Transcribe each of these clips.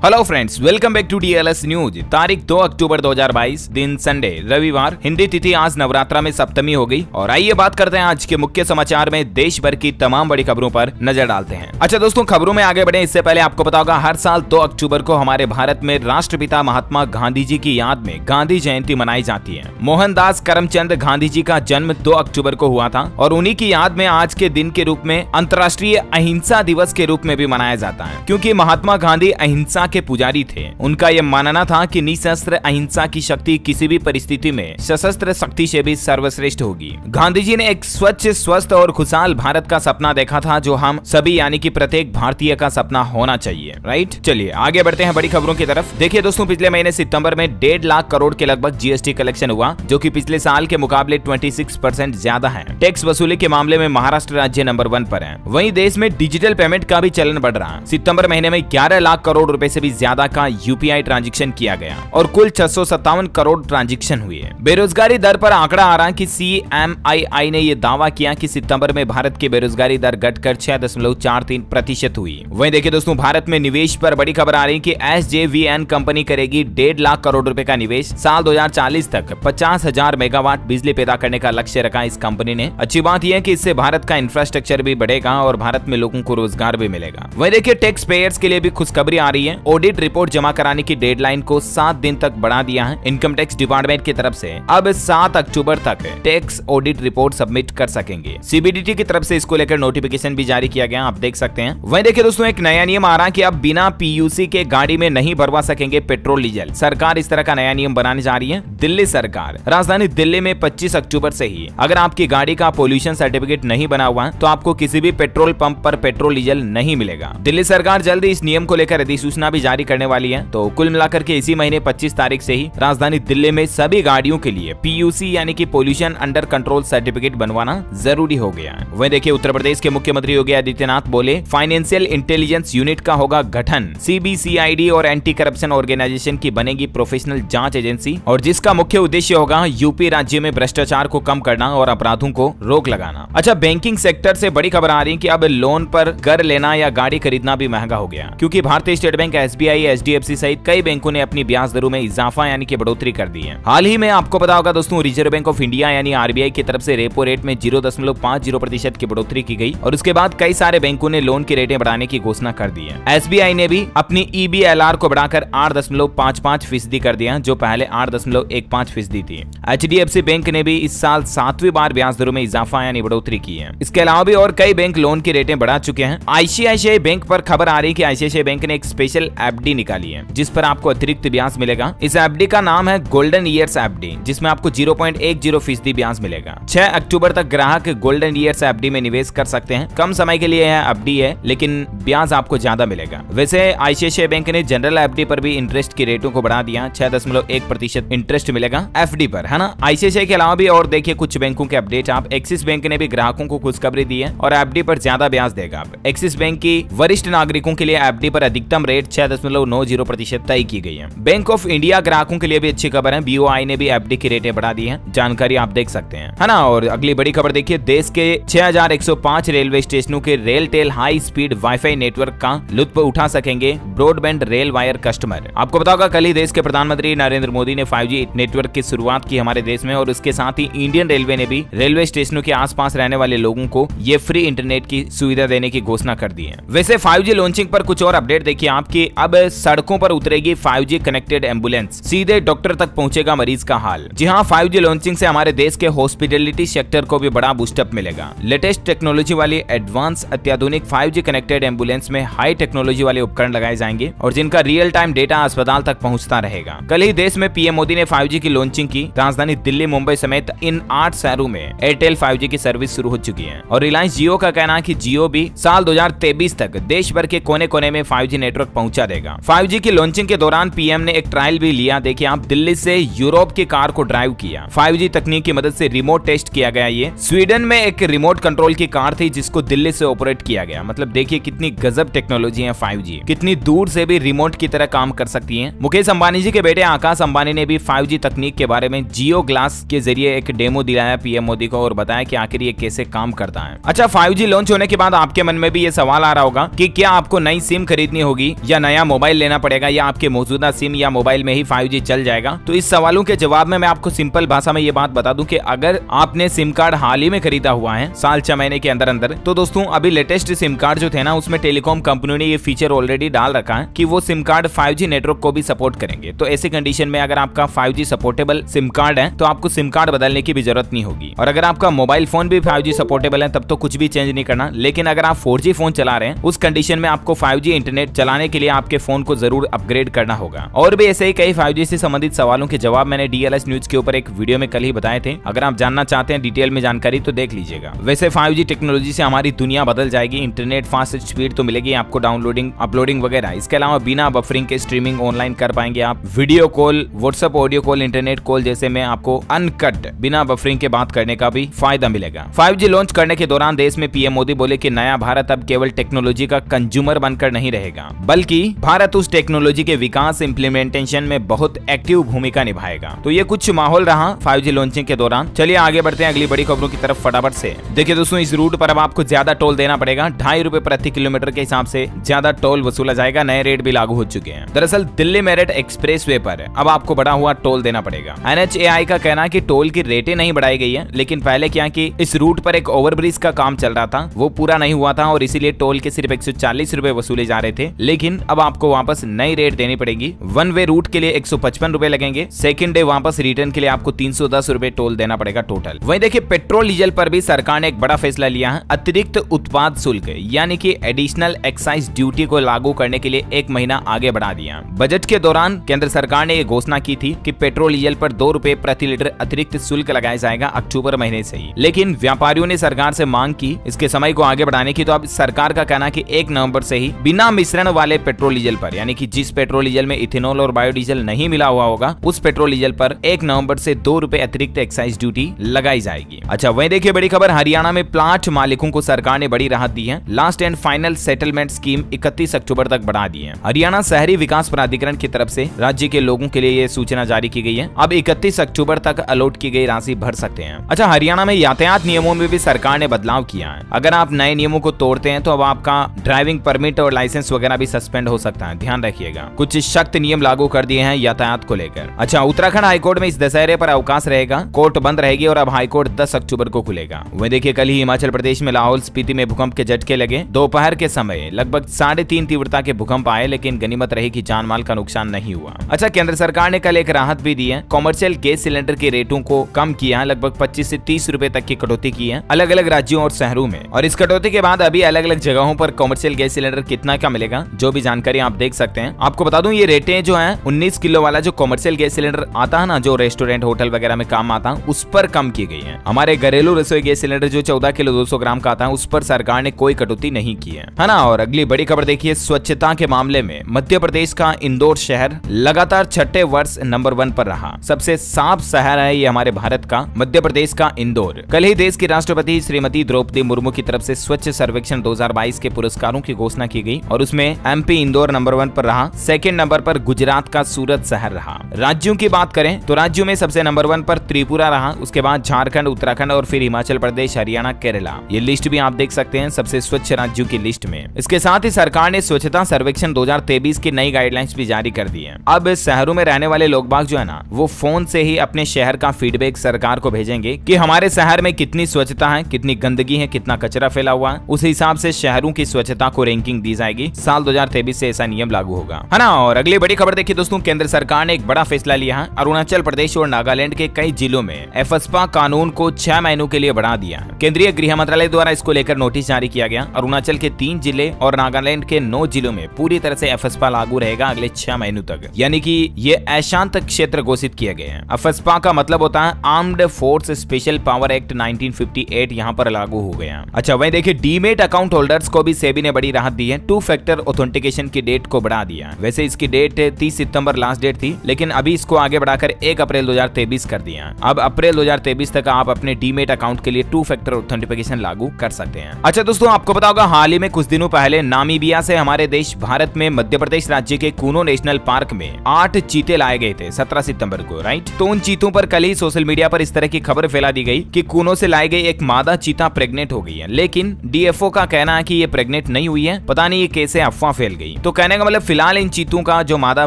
Hello friends, welcome back to DLS news. तारीख 2 अक्टूबर 2022, दिन Sunday रविवार, हिंदी तिथि आज नवरात्रा में सप्तमी हो गई। और आइए बात करते हैं आज के मुख्य समाचार में देश भर की तमाम बड़ी खबरों पर नजर डालते हैं। अच्छा दोस्तों, खबरों में आगे बढ़े इससे पहले आपको पता होगा हर साल 2 अक्टूबर को हमारे भारत में राष्ट्रपिता महात्मा गांधी जी की याद में गांधी जयंती मनाई जाती है। मोहनदास करमचंद गांधी जी का जन्म 2 अक्टूबर को हुआ था और उन्हीं की याद में आज के दिन के रूप में अंतर्राष्ट्रीय अहिंसा दिवस के रूप में भी मनाया जाता है, क्योंकि महात्मा गांधी अहिंसा के पुजारी थे। उनका यह मानना था कि निशस्त्र अहिंसा की शक्ति किसी भी परिस्थिति में सशस्त्र शक्ति से भी सर्वश्रेष्ठ होगी। गांधी जी ने एक स्वच्छ, स्वस्थ और खुशहाल भारत का सपना देखा था, जो हम सभी यानी कि प्रत्येक भारतीय का सपना होना चाहिए। राइट, चलिए आगे बढ़ते हैं बड़ी खबरों की तरफ। देखिए दोस्तों, पिछले महीने सितंबर में 1.5 लाख करोड़ के लगभग GST कलेक्शन हुआ, जो कि पिछले साल के मुकाबले 26% ज्यादा है। टैक्स वसूली के मामले में महाराष्ट्र राज्य नंबर 1 पर है। वहीं देश में डिजिटल पेमेंट का भी चलन बढ़ रहा है। सितंबर महीने में 11 लाख करोड़ रुपए से भी ज्यादा का UPI ट्रांजैक्शन किया गया और कुल 657 करोड़ ट्रांजैक्शन हुए। बेरोजगारी दर पर आंकड़ा आ रहा कि CMII ने यह दावा किया कि सितंबर में भारत की बेरोजगारी दर घटकर 6.43% हुई। वहीं देखिए दोस्तों, भारत में निवेश पर बड़ी खबर आ रही कि SJVN कंपनी करेगी 1.5 लाख करोड़ रुपए का निवेश। साल 2040 तक 50,000 मेगावाट बिजली पैदा करने का लक्ष्य रखा इस कंपनी ने। अच्छी बात यह है कि इससे भारत का इंफ्रास्ट्रक्चर भी बढ़ेगा और भारत में लोगों को रोजगार भी मिलेगा। वहीं देखिए, टैक्स पेयर्स के लिए भी खुशखबरी आ रही है। ऑडिट रिपोर्ट जमा कराने की डेडलाइन को 7 दिन तक बढ़ा दिया है इनकम टैक्स डिपार्टमेंट की तरफ से। अब 7 अक्टूबर तक टैक्स ऑडिट रिपोर्ट सबमिट कर सकेंगे। CBDT की तरफ से इसको लेकर नोटिफिकेशन भी जारी किया गया, आप देख सकते हैं। वहीं देखिए दोस्तों, एक नया नियम आ रहा कि अब बिना PUC के गाड़ी में नहीं भरवा सकेंगे पेट्रोल डीजल। सरकार इस तरह का नया नियम बनाने जा रही है। दिल्ली सरकार, राजधानी दिल्ली में 25 अक्टूबर से ही अगर आपकी गाड़ी का पोल्यूशन सर्टिफिकेट नहीं बना हुआ है तो आपको किसी भी पेट्रोल पंप पर पेट्रोल डीजल नहीं मिलेगा। दिल्ली सरकार जल्द ही इस नियम को लेकर अधिसूचना भी जारी करने वाली है। तो कुल मिलाकर के इसी महीने 25 तारीख से ही राजधानी दिल्ली में सभी गाड़ियों के लिए PUC यानी कि पोल्यूशन अंडर कंट्रोल सर्टिफिकेट बनवाना जरूरी हो गया है। वहीं देखिए, उत्तर प्रदेश के मुख्यमंत्री योगी आदित्यनाथ बोले फाइनेंशियल इंटेलिजेंस यूनिट का होगा गठन। CBCID और एंटी करप्शन ऑर्गेनाइजेशन की बनेगी प्रोफेशनल जांच एजेंसी, और जिसका मुख्य उद्देश्य होगा यूपी राज्य में भ्रष्टाचार को कम करना और अपराधों को रोक लगाना। अच्छा, बैंकिंग सेक्टर से बड़ी खबर आ रही है कि अब लोन पर घर लेना या गाड़ी खरीदना भी महंगा हो गया, क्योंकि भारतीय स्टेट बैंक, SBI, HDFC सहित कई बैंकों ने अपनी ब्याज दरों में इजाफा यानी कि बढ़ोतरी कर दी है। हाल ही में आपको पता होगा दोस्तों, रिजर्व बैंक ऑफ इंडिया यानी RBI की तरफ से रेपो रेट में 0.50% की बढ़ोतरी की गई और उसके बाद कई सारे बैंकों ने लोन की रेटें बढ़ाने की घोषणा कर दी है। SBI ने भी अपनी EBLR को बढ़ाकर 8.55% कर दिया, जो पहले 8.15% थी। HDFC बैंक ने भी इस साल 7वीं बार ब्याज दरों में इजाफा यानी बढ़ोतरी की है। इसके अलावा भी और कई बैंक लोन की रेटें बढ़ा चुके हैं। ICICI बैंक पर खबर आ रही है कि ICICI बैंक ने एक स्पेशल FD निकाली है, जिस पर आपको अतिरिक्त ब्याज मिलेगा। इस FD का नाम है गोल्डन ईयर्स FD, जिसमें आपको 0.10% ब्याज मिलेगा। 6 अक्टूबर तक ग्राहक गोल्डन ईयर्स FD में निवेश कर सकते हैं। कम समय के लिए यह FD है, लेकिन ब्याज आपको ज्यादा मिलेगा। वैसे ICICI बैंक ने जनरल FD पर भी इंटरेस्ट की रेटों को बढ़ा दिया। 6.1% इंटरेस्ट मिलेगा FD पर, है ना। ICICI के अलावा भी और देखिए कुछ बैंकों के अपडेट। आप एक्सिस बैंक ने भी ग्राहकों को खुशखबरी दी है और FD पर ज्यादा ब्याज देगा। एक्सिस बैंक की वरिष्ठ नागरिकों के लिए FD पर अधिकतम रेट 6.90% तय की गई है। बैंक ऑफ इंडिया ग्राहकों के लिए भी अच्छी खबर है। BOI ने भी FD की रेटें बढ़ा दी है, जानकारी आप देख सकते हैं, है ना। और अगली बड़ी खबर देखिए, देश के 6105 रेलवे स्टेशनों के RailTel high speed wifi network का लुत्फ उठा सकेंगे ब्रॉडबैंड रेल वायर कस्टमर। आपको पता होगा कल ही देश के प्रधानमंत्री नरेंद्र मोदी ने 5G नेटवर्क की शुरुआत की हमारे देश में, और उसके साथ ही इंडियन रेलवे ने भी रेलवे स्टेशनों के आसपास रहने वाले लोगों को ये फ्री इंटरनेट की सुविधा देने की घोषणा कर दी है। वैसे 5G लॉन्चिंग पर कुछ और अपडेट देखिए आपकी। अब सड़कों पर उतरेगी 5G कनेक्टेड एम्बुलेंस, सीधे डॉक्टर तक पहुंचेगा मरीज का हाल। जी हां, 5G लॉन्चिंग से हमारे देश के हॉस्पिटैलिटी सेक्टर को भी बड़ा बूस्टअप मिलेगा। लेटेस्ट टेक्नोलॉजी वाली एडवांस अत्याधुनिक 5G कनेक्टेड एम्बुलेंस में हाई टेक्नोलॉजी वाले उपकरण लगाए जाएंगे और जिनका रियल टाइम डेटा अस्पताल तक पहुंचता रहेगा। कल ही देश में PM मोदी ने 5G की लॉन्चिंग की। राजधानी दिल्ली, मुंबई समेत इन 8 शहरों में एयरटेल 5G की सर्विस शुरू हो चुकी है और रिलायंस जियो का कहना है कि जियो भी साल 2023 तक देश भर के कोने कोने में 5G नेटवर्क पहुंचा देगा। 5G की लॉन्चिंग के दौरान PM ने एक ट्रायल भी लिया। देखिए आप, दिल्ली से यूरोप की कार को ड्राइव किया। 5G तकनीक की मदद से रिमोट टेस्ट किया गया। ये स्वीडन में एक रिमोट कंट्रोल की कार थी जिसको दिल्ली से ऑपरेट किया गया। मतलब देखिए कितनी गजब टेक्नोलॉजी है 5G, कितनी दूर से भी रिमोट की तरह काम कर सकती है। मुकेश अंबानी जी के बेटे आकाश अंबानी ने भी 5G तकनीक के बारे में जियो ग्लास के जरिए एक डेमो दिलाया PM मोदी को और बताया कि आखिर ये कैसे काम करता है। अच्छा, 5G लॉन्च होने के बाद आपके मन में भी ये सवाल आ रहा होगा कि क्या आपको नई सिम खरीदनी होगी या नया मोबाइल लेना पड़ेगा या आपके मौजूदा सिम या मोबाइल में ही 5G चल जाएगा? तो इस सवालों के जवाब में मैं आपको सिंपल भाषा में ये बात बता दूं कि अगर आपने सिम कार्ड हाल ही में खरीदा हुआ है साल 6 महीने के अंदर अंदर, तो दोस्तों अभी लेटेस्ट सिम कार्ड जो थे ना उसमें टेलीकॉम कंपनी ने ये फीचर ऑलरेडी डाल रखा है कि वो सिम कार्ड 5G नेटवर्क को भी सपोर्ट करेंगे। तो ऐसी कंडीशन में अगर आपका 5G सपोर्टेबल सिम कार्ड है तो आपको सिम कार्ड बदलने की भी जरूरत नहीं होगी। और अगर आपका मोबाइल फोन भी 5G सपोर्टेबल है तब तो कुछ भी चेंज नहीं करना। लेकिन अगर आप 4G फोन चला रहे हैं उस कंडीशन में आपको 5G इंटरनेट चलाने के लिए आपके फोन को जरूर अपग्रेड करना होगा। और भी ऐसे ही कई 5G से संबंधित सवालों के जवाब मैंने DLS न्यूज के ऊपर एक वीडियो में कल ही बताए थे। अगर आप जानना चाहते हैं डिटेल में जानकारी तो देख लीजिएगा। वैसे 5G टेक्नोलॉजी से हमारी दुनिया बदल जाएगी। इंटरनेट फास्ट स्पीड तो मिलेगी आपको, डाउनलोडिंग अपलोडिंग वगैरह। इसके अलावा बिना बफरिंग के स्ट्रीमिंग ऑनलाइन कर पाएंगे आप। Video call, WhatsApp audio call, internet call जैसे में आपको अनकट बिना बफरिंग के बात करने का भी फायदा मिलेगा। 5G लॉन्च करने के दौरान देश में पीएम मोदी बोले कि नया भारत अब केवल टेक्नोलॉजी का कंज्यूमर बनकर नहीं रहेगा, बल्कि भारत उस टेक्नोलॉजी के विकास इंप्लीमेंटेशन में बहुत एक्टिव भूमिका निभाएगा। तो ये कुछ माहौल रहा 5G लॉन्चिंग के दौरान। चलिए आगे बढ़ते हैं अगली बड़ी खबरों की तरफ फटाफट से। देखिए दोस्तों, इस रूट पर अब आपको ज्यादा टोल देना पड़ेगा। 2.5 रुपए प्रति किलोमीटर के हिसाब से ज्यादा टोल वसूला जाएगा। नए रेट भी लागू हो चुके हैं। दरअसल दिल्ली मेरठ एक्सप्रेसवे पर अब आपको बढ़ा हुआ टोल देना पड़ेगा। NHAI का कहना है कि टोल की रेटें नहीं बढ़ाई गई है, लेकिन पहले क्या कि इस रूट पर एक ओवरब्रिज का काम चल रहा था, वो पूरा नहीं हुआ था और इसीलिए टोल के सिर्फ 140 रुपए वसूले जा रहे थे। लेकिन अब आपको वापस नई रेट देनी पड़ेगी। वन वे रूट के लिए 155 रुपए लगेंगे। सेकंड डे वापस रिटर्न के लिए आपको 310 रुपए टोल देना पड़ेगा टोटल। वहीं देखिए पेट्रोल डीजल पर भी सरकार ने एक बड़ा फैसला लिया है। अतिरिक्त उत्पाद शुल्क यानी कि एडिशनल एक्साइज ड्यूटी को लागू करने के लिए 1 महीना आगे बढ़ा दिया। बजट के दौरान केंद्र सरकार ने यह घोषणा की थी कि पेट्रोल डीजल पर 2 रुपए प्रति लीटर अतिरिक्त शुल्क लगाया जाएगा अक्टूबर महीने से ही। लेकिन व्यापारियों ने सरकार से मांग की इसके समय को आगे बढ़ाने की। तो अब सरकार का कहना कि 1 नवंबर से ही बिना मिश्रण वाले पेट्रोल डीजल पर, यानी कि जिस पेट्रोल डीजल में इथेनॉल और बायोडीजल नहीं मिला हुआ होगा, उस पेट्रोल डीजल पर 1 नवंबर से 2 रुपए अतिरिक्त एक्साइज ड्यूटी लगाई जाएगी। अच्छा, वहीं देखिए बड़ी खबर, हरियाणा में प्लाट मालिकों को सरकार ने बड़ी राहत दी है। Last and final settlement scheme 31 अक्टूबर तक बढ़ा दी है। हरियाणा शहरी विकास प्राधिकरण की तरफ से राज्य के लोगों के लिए ये सूचना जारी की गई है। अब 31 अक्टूबर तक अलॉट की गई राशि भर सकते हैं। अच्छा, हरियाणा में यातायात नियमों में भी सरकार ने बदलाव किया है। अगर आप नए नियमों को तोड़ते हैं तो अब आपका ड्राइविंग परमिट और लाइसेंस वगैरह भी सस्पेंड हो सकता है। ध्यान रखिएगा, कुछ सख्त नियम लागू कर दिए हैं यातायात को लेकर। अच्छा, उत्तराखंड हाईकोर्ट में इस दशहरे पर अवकाश रहेगा। कोर्ट बंद रहेगी और अब हाईकोर्ट 10 अक्टूबर को खुलेगा। वहीं देखिए कल ही हिमाचल प्रदेश में लाहौल स्पीति में भूकंप के झटके लगे। दोपहर के समय लगभग 3.5 तीव्रता के भूकंप आए, लेकिन गनीमत रही कि जान माल का नुकसान नहीं हुआ। अच्छा, केंद्र सरकार ने कल एक राहत भी दी है। कॉमर्शियल गैस सिलेंडर के रेटों को कम किया है। लगभग 25 से 30 रुपए तक की कटौती की है अलग अलग राज्यों और शहरों में। और इस कटौती के बाद अभी अलग अलग जगहों पर कॉमर्शियल गैस सिलेंडर कितना का मिलेगा, जो भी जानकारी आप देख सकते हैं। आपको बता दूं, ये रेटें जो है 19 किलो वाला जो कॉमर्शियल गैस सिलेंडर आता है ना, जो रेस्टोरेंट होटल वगैरह में काम आता है, उस पर कम की गई है। हमारे घरेलू रसोई गैस सिलेंडर जो 14 किलो 200 ग्राम का आता है, उस पर सरकार ने कोई कटौती नहीं की है ना। और अगली बड़ी खबर देखिए, स्वच्छता के मामले में मध्य प्रदेश का इंदौर शहर लगातार 6ठे वर्ष नंबर 1 पर रहा। सबसे साफ शहर है ये हमारे भारत का, मध्य प्रदेश का इंदौर। कल ही देश की राष्ट्रपति श्रीमती द्रौपदी मुर्मू की तरफ से स्वच्छ सर्वेक्षण 2022 के पुरस्कारों की घोषणा की गई और उसमें MP इंदौर नंबर 1 पर रहा। सेकंड नंबर पर गुजरात का सूरत शहर रहा। राज्यों की बात करें तो राज्यों में सबसे नंबर 1 पर त्रिपुरा रहा, उसके बाद झारखंड, उत्तराखंड और फिर हिमाचल प्रदेश, हरियाणा, केरला। ये लिस्ट भी आप देख सकते हैं सबसे स्वच्छ राज्यों की लिस्ट में। इसके साथ ही सरकार ने स्वच्छता सर्वेक्षण 2023 की नई गाइडलाइंस भी जारी कर दी है। अब शहरों में रहने वाले लोग बाग जो है ना, वो फोन से ही अपने शहर का फीडबैक सरकार को भेजेंगे कि हमारे शहर में कितनी स्वच्छता है, कितनी गंदगी है, कितना कचरा फैला हुआ है। उस हिसाब से शहरों की स्वच्छता को रैंकिंग दी जाएगी। साल 2023 से ऐसा नियम लागू होगा, है ना। और अगली बड़ी खबर देखिए दोस्तों, केंद्र सरकार ने एक बड़ा फैसला लिया है। अरुणाचल प्रदेश और नागालैंड के कई जिलों में एफस्पा कानून को 6 महीनों के लिए बढ़ा दिया। केंद्रीय गृह मंत्रालय द्वारा इसको लेकर नोटिस जारी किया गया। अरुणाचल के 3 जिले और नागालैंड के 9 जिलों में पूरी तरह से एफस्पा लागू रहेगा अगले 6 महीनों तक, यानी कि ये अशांत क्षेत्र घोषित किए गए हैं। एफस्पा का मतलब होता है armed force special power act 1958, यहाँ पर लागू हो गया। अच्छा, वहीं देखिए डीमेट अकाउंट होल्डर्स को भी सेबी ने बड़ी राहत दी है। 2 फैक्टर ऑथेंटिकेशन की डेट को बढ़ा दिया। वैसे इसकी डेट 30 सितंबर लास्ट डेट थी, लेकिन अभी इसको आगे बढ़ाकर 1 अप्रैल 2023 कर दिया। अब अप्रैल 2023 तक आप अपने डीमेट अकाउंट के लिए 2 फैक्टर ऑथेंटिकेशन लागू कर सकते हैं। अच्छा दोस्तों, आपको पता होगा हाल ही में कुछ दिनों पहले नामीबिया से हमारे देश भारत में मध्य प्रदेश राज्य के कूनो नेशनल पार्क में 8 चीते लाए गए थे 17 सितंबर को, राइट। तो उन चीतों पर कल ही सोशल मीडिया पर इस तरह की खबर फैला दी गई कि कूनो से लाई गई एक मादा चीता प्रेग्नेंट हो गई है। लेकिन DFO का कहना है कि ये प्रेग्नेंट नहीं हुई है। पता नहीं ये कैसे अफवाह फैल गई। तो कहने का मतलब फिलहाल इन चीतों का जो मादा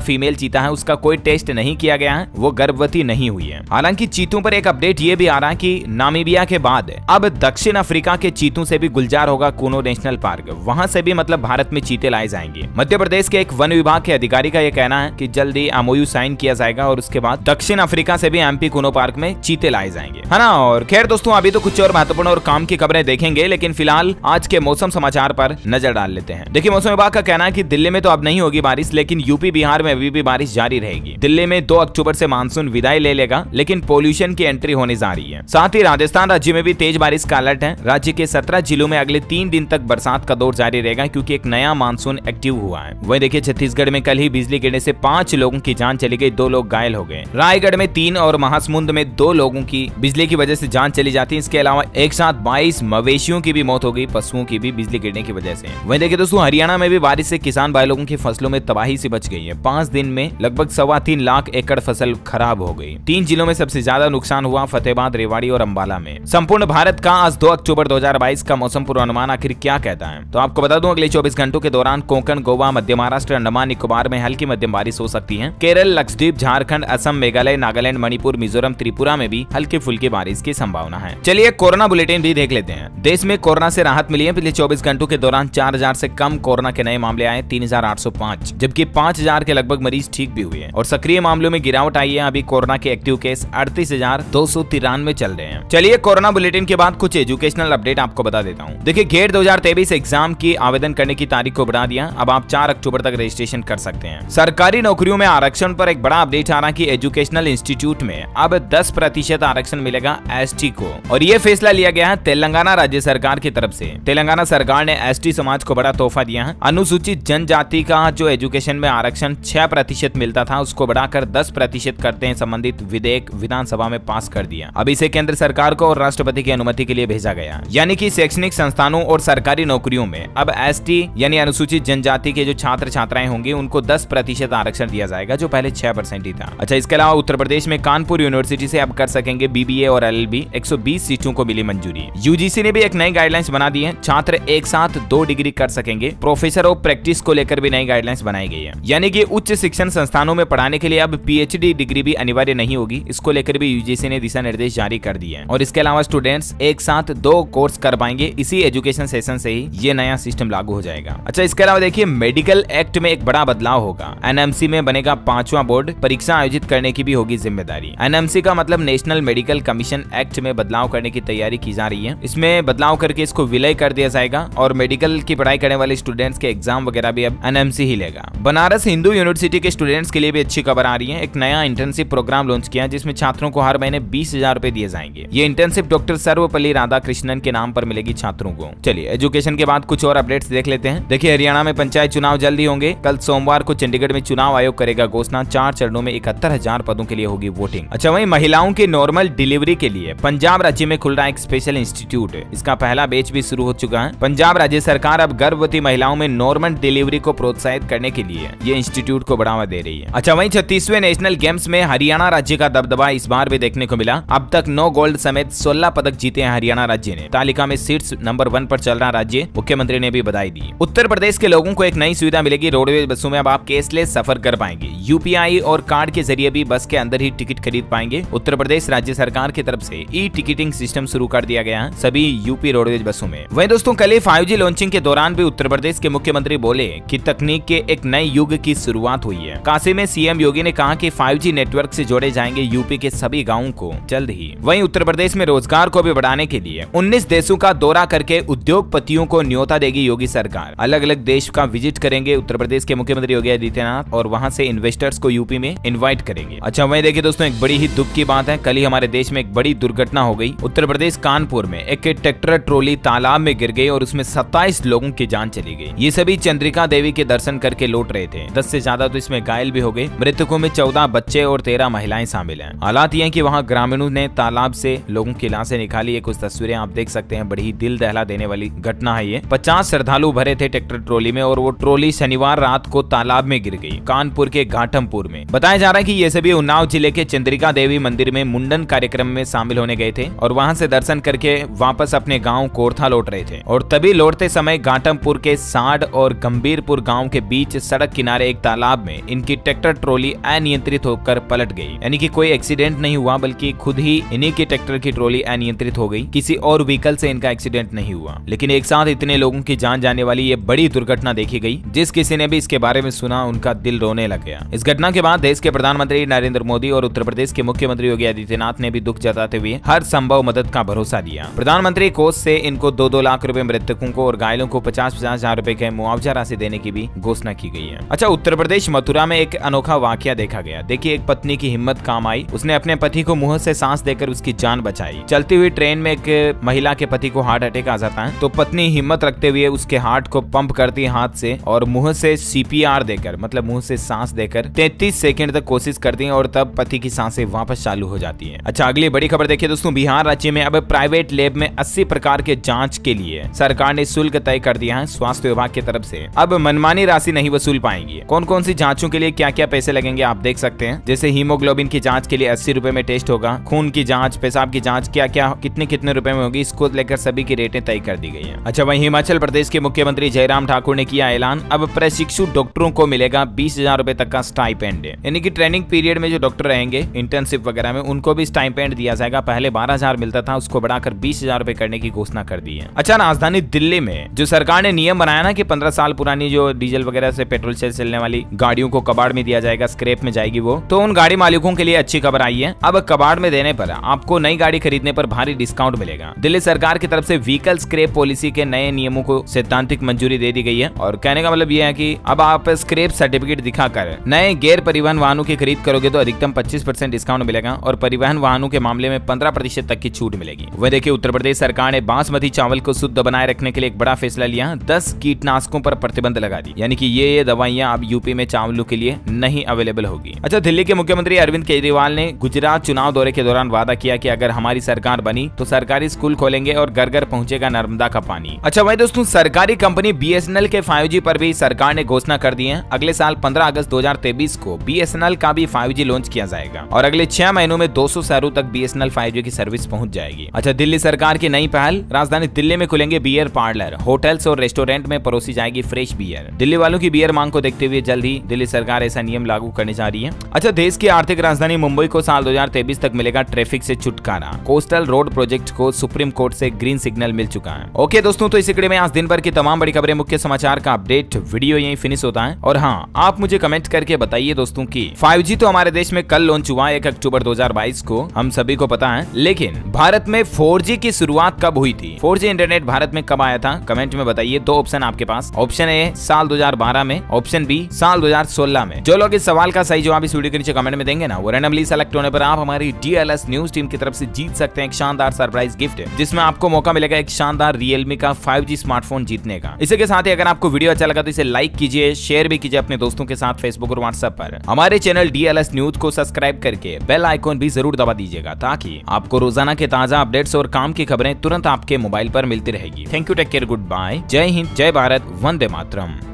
फीमेल चीता है उसका कोई टेस्ट नहीं किया गया है, वो गर्भवती नहीं हुई है। हालांकि चीतों पर एक अपडेट ये भी आ रहा है कि नामीबिया के बाद अब दक्षिण अफ्रीका के चीतों से भी गुलजार होगा कूनो नेशनल पार्क, वहां से भी मतलब भारत में चीते लाए जाएंगे। मध्य प्रदेश के एक वन विभाग के अधिकारी का यह कहना है कि जल्दी एमओयू साइन किया जाएगा और उसके बाद दक्षिण अफ्रीका से भी एमपी कूनो पार्क में चीते लाए जाएंगे, है ना। और खैर दोस्तों, अभी तो कुछ और महत्वपूर्ण और काम की खबरें देखेंगे, लेकिन फिलहाल आज के मौसम समाचार पर नजर डाल लेते हैं। देखिए, मौसम विभाग का कहना है कि दिल्ली में तो अब नहीं होगी बारिश, लेकिन यूपी बिहार में अभी भी बारिश जारी रहेगी। दिल्ली में 2 अक्टूबर से मानसून विदाई ले लेगा, लेकिन पोल्यूशन की एंट्री होने जा रही है। साथ ही राजस्थान राज्य में भी तेज बारिश का अलर्ट है। राज्य के 17 जिलों में अगले 3 दिन तक बरसात का दौर जारी रहेगा, क्योंकि एक नया मानसून एक्टिव हुआ है। वहीं देखिए, छत्तीसगढ़ में कल ही बिजली गिरने से 5 लोगों की जान चली गई, 2 लोग घायल हो गए। रायगढ़ में 3 और महासमुंद में 2 लोगों की बिजली की वजह से जान चली जाती है। इसके अलावा एक साथ 22 मवेशियों की भी मौत हो गई, पशुओं की भी बिजली गिरने की वजह से। वहीं देखिए दोस्तों, हरियाणा में भी बारिश से किसान भाई लोगों की फसलों में तबाही से बच गई है। 5 दिन में लगभग 3.25 लाख एकड़ फसल खराब हो गई। 3 जिलों में सबसे ज्यादा नुकसान हुआ फतेहाबाद, रेवाड़ी और अंबाला में। संपूर्ण भारत का आज 2 अक्टूबर 2022 का मौसम पूर्वानुमान आखिर क्या कहता है, तो आपको बता दूं, अगले 24 घंटों के दौरान कोंकण, गोवा, मध्य महाराष्ट्र, अंडमान निकोबार में हल्की मध्यम बारिश हो सकती है। केरल, लक्षद्वीप, झारखंड, असम, मेघालय, नागालैंड, मणिपुर, मिजोरम, त्रिपुरा में भी हल्की फुल्की बारिश की संभावना है। चलिए कोरोना बुलेटिन भी देख लेते हैं। देश में कोरोना से राहत मिली है। पिछले 24 घंटों के दौरान 4000 से कम कोरोना के नए मामले आए, 3805, जबकि 5000 के लगभग मरीज ठीक भी हुए हैं और सक्रिय मामलों में गिरावट आई है। अभी कोरोना के एक्टिव केस 38,293 चल रहे हैं। चलिए कोरोना बुलेटिन के बाद कुछ एजुकेशनल अपडेट आपको बता देता हूँ। देखिए, गेट 2023 एग्जाम की आवेदन करने की तारीख को बढ़ा दिया। अब आप 4 अक्टूबर तक रजिस्ट्रेशन कर सकते हैं। सरकारी नौकरियों में आरक्षण पर एक बड़ा अपडेट आ रहा है कि एजुकेशनल इंस्टीट्यूट में अब 10% आरक्षण मिलेगा एसटी को, और ये फैसला लिया गया है तेलंगाना राज्य सरकार की तरफ से। तेलंगाना सरकार ने एसटी समाज को बड़ा तोहफा दिया है। अनुसूचित जनजाति का जो एजुकेशन में आरक्षण 6% मिलता था, उसको बढ़ाकर 10% करते हैं संबंधित विधेयक विधानसभा में पास कर दिया। अब इसे केंद्र सरकार को और राष्ट्रपति की अनुमति के लिए भेजा गया। यानी कि शैक्षणिक संस्थानों और सरकारी नौकरियों में अब एसटी यानी अनुसूचित जनजाति के जो छात्र छात्राएं होंगे उनको 10% आरक्षण दिया जाएगा, जो पहले 6% ही था। अच्छा, इसके अलावा उत्तर प्रदेश में कानपुर यूनिवर्सिटी से अब कर सकेंगे बीबीए और एलएलबी। 120 सीटों को मिली मंजूरी। यूजीसी ने भी एक नई गाइडलाइंस बना दी है। छात्र एक साथ 2 डिग्री कर सकेंगे। प्रोफेसर ऑफ प्रैक्टिस को लेकर भी नई गाइडलाइंस बनाई गई है, यानी कि उच्च शिक्षण संस्थानों में पढ़ाने के लिए अब पीएचडी डिग्री भी अनिवार्य नहीं होगी। इसको लेकर भी यूजीसी ने दिशा निर्देश जारी कर दिए हैं। और इसके अलावा स्टूडेंट्स एक साथ 2 कोर्स कर पाएंगे। इसी एजुकेशन सेशन से ही ये नया सिस्टम लागू हो जाएगा। अच्छा, इसके अलावा देखिए, मेडिकल एक्ट में एक बड़ा बदलाव होगा। एनएमसी में बनेगा 5वां बोर्ड। परीक्षा आयोजित करने की भी होगी जिम्मेदारी। एनएमसी का मतलब नेशनल मेडिकल कमीशन एक्ट में बदलाव करने की तैयारी की जा रही है। इसमें बदलाव करके इसको विलय कर दिया जाएगा और मेडिकल की पढ़ाई करने वाले स्टूडेंट्स के एग्जाम वगैरह भी अब एनएमसी ही लेगा। बनारस हिंदू यूनिवर्सिटी के स्टूडेंट्स के लिए भी अच्छी खबर आ रही है। एक नया इंटर्नशिप प्रोग्राम लॉन्च किया, जिसमें छात्रों को हर महीने 20,000 रुपए दिए जाएंगे। ये इंटर्नशिप डॉक्टर सर्वपल्ली राधाकृष्णन के नाम पर मिलेगी छात्रों को। चलिए एजुकेशन के बाद कुछ और अपडेट्स देख लेते हैं। देखिए, हरियाणा में पंचायत चुनाव जल्दी होंगे। कल सोमवार को चंडीगढ़ में चुनाव आयोग करेगा घोषणा। 4 चरणों में 71,000 पदों के लिए होगी वोटिंग। अच्छा, वहीं महिलाओं की नॉर्मल डिलीवरी के लिए पंजाब राज्य में खुल रहा है एक स्पेशल इंस्टीट्यूट। इसका पहला बैच भी शुरू हो चुका है। पंजाब राज्य सरकार अब गर्भवती महिलाओं में नॉर्मल डिलीवरी को प्रोत्साहित करने के लिए ये इंस्टीट्यूट को बढ़ावा दे रही है। अच्छा, वहीं 36वें नेशनल गेम्स में हरियाणा राज्य का दबदबा इस बार भी देखने को मिला। अब तक 9 गोल्ड समेत 16 पदक जीते हैं हरियाणा राज्य ने। तालिका में शीर्ष नंबर 1 पर चल रहा राज्य, मुख्यमंत्री ने भी बधाई दी। उत्तर प्रदेश के लोगों को एक नई सुविधा मिलेगी। रोडवेज बसों में अब आप कैशलेस सफर कर पाएंगे। यूपीआई और कार्ड के जरिए भी बस के अंदर ही टिकट खरीद पाएंगे। उत्तर प्रदेश राज्य सरकार की तरफ से ई टिकटिंग सिस्टम शुरू कर दिया गया है सभी यूपी रोडवेज बसों में। वहीं दोस्तों, कल 5G लॉन्चिंग के दौरान भी उत्तर प्रदेश के मुख्यमंत्री बोले कि तकनीक के एक नए युग की शुरुआत हुई है। काशी में सीएम योगी ने कहा कि 5G नेटवर्क से जोड़े जाएंगे यूपी के सभी गाँवों को जल्द ही। वहीं उत्तर प्रदेश में रोजगार को भी बढ़ाने के लिए 19 देशों का दौरा करके उद्योगपतियों को न्योता देगी योगी सरकार। अलग अलग देश का विजिट करेंगे उत्तर प्रदेश के मुख्यमंत्री योगी आदित्यनाथ और वहां से इन्वेस्टर्स को यूपी में इनवाइट करेंगे। अच्छा, वहीं देखिए दोस्तों, एक बड़ी ही दुख की बात है। कल ही हमारे देश में एक बड़ी दुर्घटना हो गई। उत्तर प्रदेश कानपुर में एक ट्रैक्टर ट्रॉली तालाब में गिर गई और उसमें 27 लोगों की जान चली गई। ये सभी चंद्रिका देवी के दर्शन करके लौट रहे थे। 10 से ज्यादा तो इसमें घायल भी हो गए। मृतकों में 14 बच्चे और 13 महिलाएं शामिल हैं। हालात ये हैं कि वहां ग्रामीणों ने तालाब से लोगों की लाशें निकाली है। कुछ तस्वीरें आप देख सकते हैं। बड़ी ही दिल दहला देने वाली घटना है ये। 50 श्रद्धालु भरे थे ट्रैक्टर ट्रॉली में और वो ट्रॉली शनिवार रात को तालाब में गिर गई, कानपुर के घाटमपुर में। बताया जा रहा है कि ये सभी उन्नाव जिले के चंद्रिका देवी मंदिर में मुंडन कार्यक्रम में शामिल होने गए थे और वहां से दर्शन करके वापस अपने गांव कोरथा लौट रहे थे और तभी लौटते समय घाटमपुर के साड़ और गंभीर मीरपुर गांव के बीच सड़क किनारे एक तालाब में इनकी ट्रैक्टर ट्रॉली अनियंत्रित होकर पलट गई। यानी कि कोई एक्सीडेंट नहीं हुआ, बल्कि खुद ही इन्हीं के ट्रैक्टर की ट्रॉली अनियंत्रित हो गई। किसी और व्हीकल से इनका एक्सीडेंट नहीं हुआ, लेकिन एक साथ इतने लोगों की जान जाने वाली ये बड़ी दुर्घटना देखी गई। जिस किसी ने भी इसके बारे में सुना उनका दिल रोने लग गया। इस घटना के बाद देश के प्रधानमंत्री नरेंद्र मोदी और उत्तर प्रदेश के मुख्यमंत्री योगी आदित्यनाथ ने भी दुख जताते हुए हर संभव मदद का भरोसा दिया। प्रधानमंत्री कोष से इनको 2-2 लाख रुपए मृतकों को और घायलों को 50-50 हजार रुपए के मुआवजा राशि देने की भी घोषणा की गई है। अच्छा, उत्तर प्रदेश मथुरा में एक अनोखा वाकया देखा गया। देखिए, एक पत्नी की हिम्मत काम आई। उसने अपने पति को मुंह से सांस देकर उसकी जान बचाई। चलती हुई ट्रेन में एक महिला के पति को हार्ट अटैक आ जाता है, तो पत्नी हिम्मत रखते हुए उसके हार्ट को पंप करती है हाथ से और मुंह से CPR देकर, मतलब मुंह से सांस देकर 33 सेकंड तक कोशिश करती है और तब पति की सांसें वापस चालू हो जाती है। अच्छा, अगली बड़ी खबर देखिए दोस्तों, बिहार राज्य में अब प्राइवेट लैब में 80 प्रकार के जांच के लिए सरकार ने शुल्क तय कर दिया है। स्वास्थ्य विभाग की तरफ से अब मनमानी राशि नहीं वसूल पाएंगे। कौन कौन सी जांचों के लिए क्या क्या पैसे लगेंगे आप देख सकते हैं। जैसे हीमोग्लोबिन की जांच के लिए 80 रुपए में टेस्ट होगा, खून की जांच, पेशाब की जांच क्या क्या कितने रुपए में होगी, इसको लेकर सभी की रेटें तय कर दी गई है। अच्छा, वहीं हिमाचल प्रदेश के मुख्यमंत्री जयराम ठाकुर ने किया ऐलान, अब प्रशिक्षु डॉक्टरों को मिलेगा 20,000 रुपए तक का स्टाइपेंड। यानी कि ट्रेनिंग पीरियड में जो डॉक्टर रहेंगे इंटर्नशिप वगैरह में, उनको भी स्टाइपेंड दिया जाएगा। पहले 12,000 मिलता था, उसको बढ़ाकर 20,000 रुपए करने की घोषणा कर दी है। अच्छा, राजधानी दिल्ली में जो सरकार ने नियम बनाया ना कि 15 साल पुरानी जो डीजल वगैरह से पेट्रोल से चलने वाली गाड़ियों को कबाड़ में दिया जाएगा, स्क्रैप में जाएगी वो, तो उन गाड़ी मालिकों के लिए अच्छी खबर आई है। अब कबाड़ में देने पर आपको नई गाड़ी खरीदने पर भारी डिस्काउंट मिलेगा। दिल्ली सरकार की तरफ से व्हीकल स्क्रैप पॉलिसी के नए नियमों को सैद्धांतिक मंजूरी दे दी गई है और कहने का मतलब यह है कि अब आप स्क्रैप सर्टिफिकेट दिखाकर नए गैर परिवहन वाहनों की खरीद करोगे तो अधिकतम 25% डिस्काउंट मिलेगा और परिवहन वाहनों के मामले में 15% तक की छूट मिलेगी। वह देखिए, उत्तर प्रदेश सरकार ने बासमती चावल को शुद्ध बनाए रखने के लिए एक बड़ा फैसला लिया। 10 कीटनाशकों पर प्रतिबंध लगा दी, यानी कि ये दवाइयां अब यूपी में चावलों के लिए नहीं अवेलेबल होगी। अच्छा, दिल्ली के मुख्यमंत्री अरविंद केजरीवाल ने गुजरात चुनाव दौरे के दौरान वादा किया कि अगर हमारी सरकार बनी तो सरकारी स्कूल खोलेंगे और घर घर पहुंचेगा नर्मदा का पानी। अच्छा भाई दोस्तों, सरकारी कंपनी BSNL के 5G पर भी सरकार ने घोषणा कर दी है। अगले साल 15 अगस्त 2023 को BSNL का भी 5G लॉन्च किया जाएगा और अगले 6 महीनों में 200 शहरों तक BSNL 5G की सर्विस पहुंच जाएगी। अच्छा, दिल्ली सरकार की नई पहल, राजधानी दिल्ली में खुलेंगे बियर पार्लर, होटल्स और रेस्टोरेंट में परोसी जाएगी फ्रेश बियर। दिल्ली वालों की बियर मांग को देखते हुए जल्द ही दिल्ली सरकार ऐसा नियम लागू करने जा रही है। अच्छा, देश की आर्थिक राजधानी मुंबई को साल 2023 तक मिलेगा ट्रैफिक से छुटकारा। कोस्टल रोड प्रोजेक्ट को सुप्रीम कोर्ट से ग्रीन सिग्नल मिल चुका है। ओके दोस्तों, तो इसी कड़ी में आज दिन भर की तमाम बड़ी खबरें, मुख्य समाचार का अपडेट वीडियो यहीं फिनिश होता है। और हाँ, आप मुझे कमेंट करके बताइए दोस्तों की 5G तो हमारे देश में कल लॉन्च हुआ 1 अक्टूबर 2022 को, हम सभी को पता है, लेकिन भारत में 4G की शुरुआत कब हुई थी? 4G इंटरनेट भारत में कब आया था? कमेंट में बताइए। 2 ऑप्शन आपके पास, ऑप्शन ए साल 2012 में, ऑप्शन बी साल 2016 में। जो लोग इस सवाल का सही जवाब इस वीडियो के नीचे कमेंट में देंगे ना, वो रैंडमली सेलेक्ट होने पर आप हमारी DLS न्यूज टीम की तरफ से जीत सकते हैं एक शानदार सरप्राइज गिफ्ट, जिसमें आपको मौका मिलेगा एक शानदार Realme का 5G स्मार्टफोन जीतने का। इसी के साथ ही अगर आपको वीडियो अच्छा लगा तो इसे लाइक कीजिए, शेयर भी कीजिए अपने दोस्तों के साथ फेसबुक और व्हाट्सएप पर। हमारे चैनल DLS न्यूज को सब्सक्राइब करके बेल आइकॉन भी जरूर दबा दीजिएगा, ताकि आपको रोजाना के ताजा अपडेट्स और काम की खबरें तुरंत आपके मोबाइल पर मिलती रहेगी। Thank you, take care, good bye, जय हिंद, जय भारत, वंदे मातरम।